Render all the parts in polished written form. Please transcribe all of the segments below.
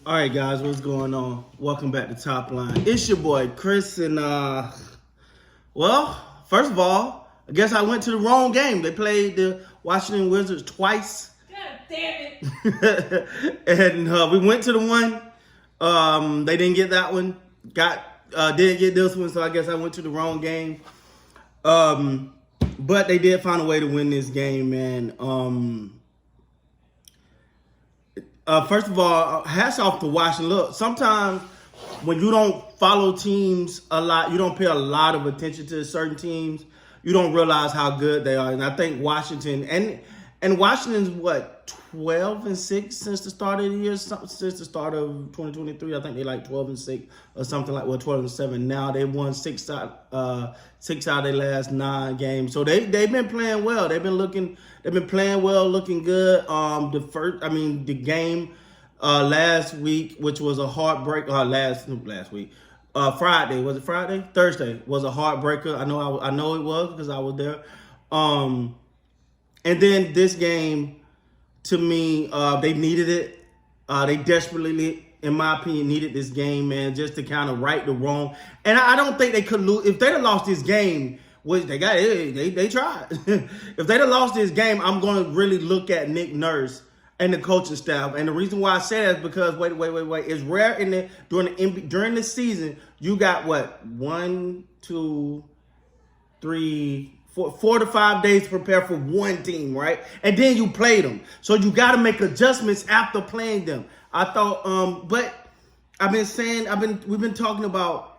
All right, guys, what's going on? Welcome back to Top Line. It's your boy Chris, and well, first of all, I guess I went to the wrong game. They played the Washington Wizards twice. God damn it! And we went to the one. They didn't get that one. Didn't get this one, so I guess I went to the wrong game. But they did find a way to win this game, man. First of all, hats off to Washington. Look, sometimes when you don't follow teams a lot, you don't pay a lot of attention to certain teams, you don't realize how good they are. And I think Washington and Washington's 12-6 since the start of the year, since the start of 2023. I think they like 12-6 or something like 12-7 now. They won six out of their last 9 games. So they've been playing well. They've been playing well, looking good. The game last week, which was a heartbreak. Last week, Friday, was it Friday? Thursday was a heartbreaker. I know it was because I was there. And then this game, to me, they needed it. They desperately, in my opinion, needed this game, man, just to kind of right the wrong. And I don't think they could lose. If they'd have lost this game, which they tried. If they'd have lost this game, I'm going to really look at Nick Nurse and the coaching staff. And the reason why I say that is because, wait. It's rare during the season, you got 4 to 5 days to prepare for one team, right? And then you play them. So you got to make adjustments after playing them. I thought, but we've been talking about,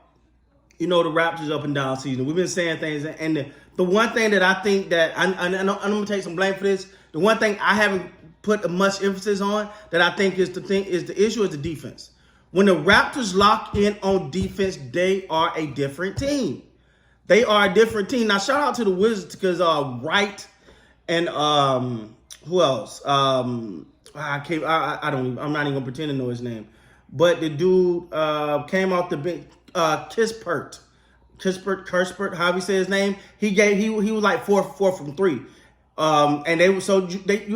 the Raptors up and down season. We've been saying things. And the one thing that I think that, I'm going to take some blame for this. The one thing I haven't put much emphasis on that I think is the issue is the defense. When the Raptors lock in on defense, they are a different team. They are a different team. Now, shout out to the Wizards because Wright and who else? I'm not even gonna pretend to know his name. But the dude came off the bench, Kispert, however you say his name. He was like 4 from 3. And you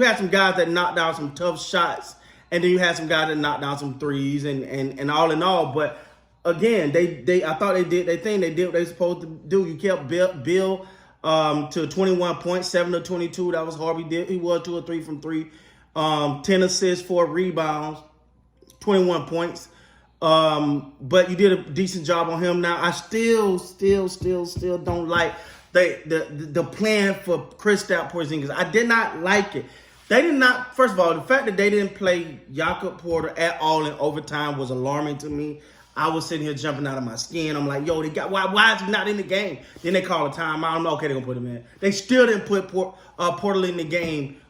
had some guys that knocked down some tough shots, and then you had some guys that knocked down some threes, and all in all, but. Again, I thought they did their thing. They did what they were supposed to do. You kept Bill to 21 points, 7 of 22. That was hard. He was 2 or 3 from 3. 10 assists, 4 rebounds, 21 points. But you did a decent job on him. Now I still don't like the plan for Kristaps Porzingis. I did not like it. They did not. First of all, the fact that they didn't play Jakob Porter at all in overtime was alarming to me. I was sitting here jumping out of my skin. I'm like, yo, why is he not in the game? Then they call a timeout. I'm like, okay, they're going to put him in. They still didn't put Porter in the game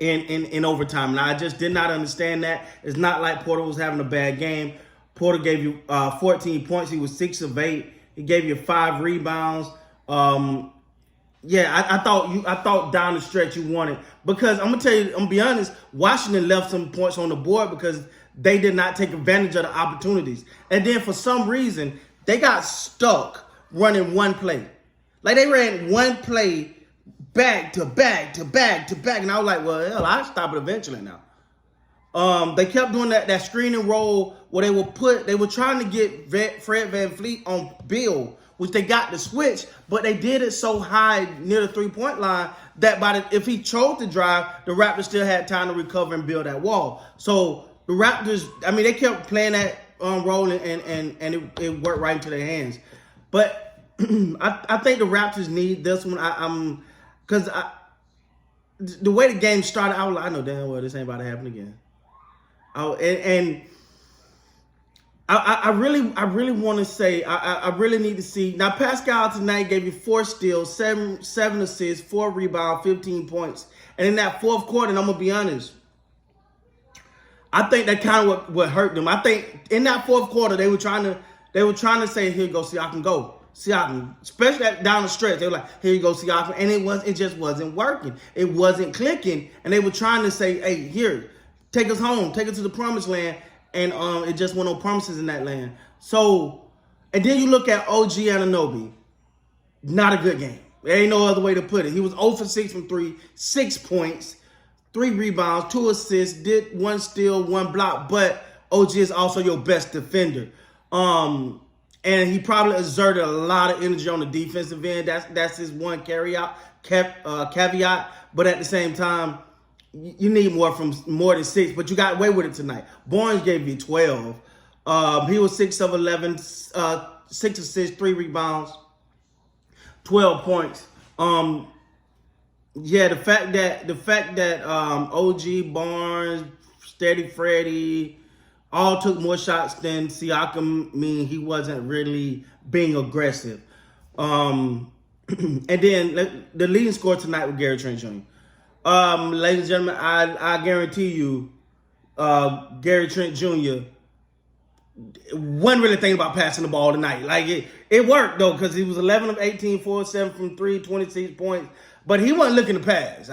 in overtime. And I just did not understand that. It's not like Porter was having a bad game. Porter gave you 14 points. He was 6 of 8. He gave you 5 rebounds. I thought down the stretch you wanted. Because I'm going to be honest, Washington left some points on the board because they did not take advantage of the opportunities. And then for some reason, they got stuck running one play. Like they ran one play back to back to back to back. And I was like, well, hell, I'll stop it eventually now. They kept doing that screen and roll where they were trying to get Fred VanVleet on Bill, which they got to switch, but they did it so high near the 3-point line that if he chose to drive, the Raptors still had time to recover and build that wall. So the Raptors, they kept playing that role and it worked right into their hands. But I think the Raptors need this one. Because the way the game started, I know damn well this ain't about to happen again. I really want to say I really need to see. Now Pascal tonight gave you 4 steals, 7 assists, 4 rebounds, 15 points, and in that fourth quarter, and I'm gonna be honest, I think that kind of what hurt them. I think in that fourth quarter they were trying to say, here you go, Siakam, go. Siakam, especially down the stretch, they were like, here you go, Siakam, and it just wasn't working. It wasn't clicking, and they were trying to say, hey, here, take us home, take us to the promised land. And it just went on promises in that land. So, and then you look at OG Anunoby. Not a good game. There ain't no other way to put it. He was 0 for 6 from 3, 6 points, 3 rebounds, 2 assists, did 1 steal, 1 block, but OG is also your best defender. And he probably exerted a lot of energy on the defensive end. That's his one caveat. But at the same time, you need more than 6. But you got away with it tonight. Barnes gave you 12. He was 6 of 11, 6 assists, 3 rebounds, 12 points. Yeah, the fact that OG, Barnes, Steady Freddy all took more shots than Siakam, mean he wasn't really being aggressive. And then the leading scorer tonight was Gary Trent Jr. Ladies and gentlemen, I guarantee you, Gary Trent Jr. wasn't really thinking about passing the ball tonight. Like it worked though, because he was 11 of 18, 4 of 7 from 3, 26 points. But he wasn't looking to pass.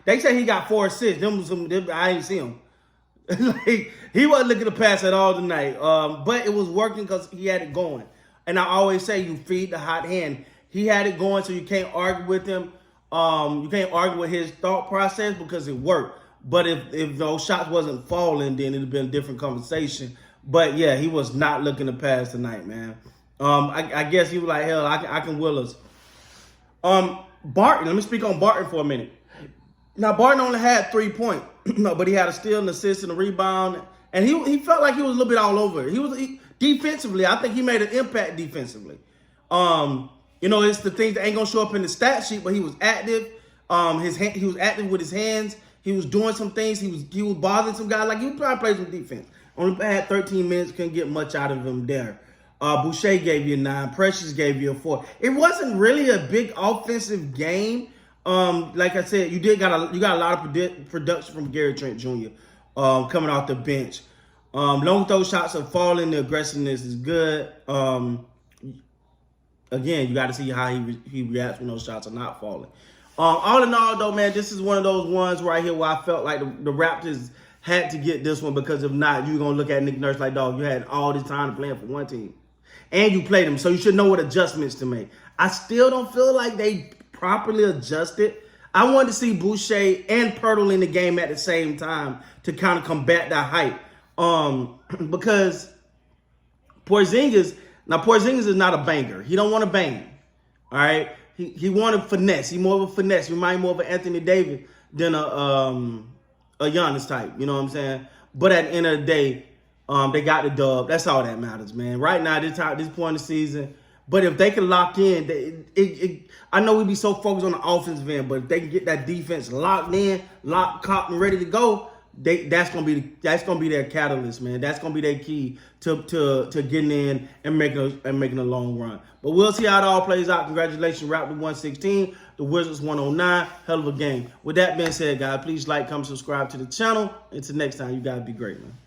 They say he got 4 assists. I ain't see him. Like, he wasn't looking to pass at all tonight. But it was working because he had it going. And I always say you feed the hot hand. He had it going, so you can't argue with him. You can't argue with his thought process because it worked. But if those shots wasn't falling, then it'd have been a different conversation. But yeah, he was not looking to pass tonight, man. I guess he was like, hell, I can will us. Barton, let me speak on Barton for a minute. Now, Barton only had 3 points, but he had a steal, an assist, and a rebound. And he felt like he was a little bit all over. Defensively, I think he made an impact defensively. It's the things that ain't gonna show up in the stat sheet, but he was active. He was active with his hands. He was doing some things. He was bothering some guys. Like, he was trying to play some defense. Only had 13 minutes, couldn't get much out of him there. Boucher gave you a 9. Precious gave you a 4. It wasn't really a big offensive game. Like I said, you got a lot of production from Gary Trent Jr. Coming off the bench. Long throw shots are falling. The aggressiveness is good. Again, you got to see how he reacts when those shots are not falling. All in all, though, man, this is one of those ones right here where I felt like the Raptors had to get this one, because if not, you're going to look at Nick Nurse like, dog, you had all this time to play for one team. And you played them, so you should know what adjustments to make. I still don't feel like they properly adjusted. I wanted to see Boucher and Pirtle in the game at the same time to kind of combat that hype. Because Porzingis is not a banger. He don't want to bang. All right? He wanted finesse. He more of a finesse. He reminds more of an Anthony Davis than a Giannis type. You know what I'm saying? But at the end of the day, they got the dub. That's all that matters, man. Right now, this point in the season. But if they can lock in, I know we be so focused on the offensive end, but if they can get that defense locked in, cocked, and ready to go, that's gonna be their catalyst, man. That's gonna be their key to getting in and making a long run. But we'll see how it all plays out. Congratulations, Raptors 116, the Wizards 109. Hell of a game. With that being said, guys, please like, comment, subscribe to the channel. Until next time, you guys be great, man.